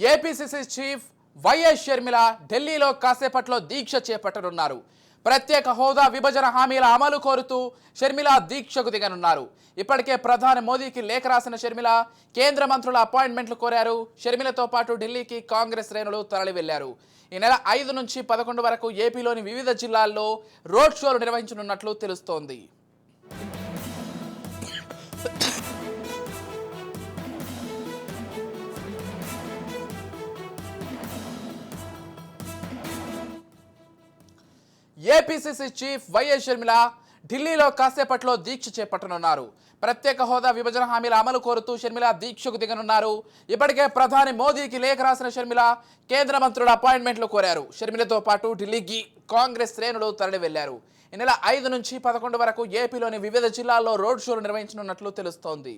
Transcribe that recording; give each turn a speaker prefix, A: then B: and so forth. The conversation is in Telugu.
A: ఏపీసీసీ చీఫ్ వైఎస్ షర్మిల ఢిల్లీలో కాసేపట్లో దీక్ష చేపట్టనున్నారు. ప్రత్యేక హోదా విభజన హామీల అమలు కోరుతూ షర్మిల దీక్షకు దిగనున్నారు. ఇప్పటికే ప్రధాని మోదీకి లేఖ రాసిన షర్మిల కేంద్ర మంత్రుల అపాయింట్మెంట్లు కోరారు. షర్మిలతో పాటు ఢిల్లీకి కాంగ్రెస్ శ్రేణులు తరలి వెళ్లారు. ఈ నెల 5 నుంచి 11 వరకు ఏపీలోని వివిధ జిల్లాల్లో రోడ్ షోలు నిర్వహించనున్నట్లు తెలుస్తోంది. ఏపీసీసీ చీఫ్ వైఎస్ షర్మిల ఢిల్లీలో కాసేపట్లో దీక్ష చేపట్టనున్నారు. ప్రత్యేక హోదా విభజన హామీల అమలు కోరుతూ షర్మిల దీక్షకు దిగనున్నారు. ఇప్పటికే ప్రధాని మోదీకి లేఖ రాసిన షర్మిల కేంద్ర మంత్రుల అపాయింట్మెంట్లు కోరారు. షర్మిలతో పాటు ఢిల్లీకి కాంగ్రెస్ శ్రేణులు తరలి వెళ్లారు. ఈ నెల 5 నుంచి 11 వరకు ఏపీలోని వివిధ జిల్లాల్లో రోడ్ షోలు నిర్వహించనున్నట్లు తెలుస్తోంది.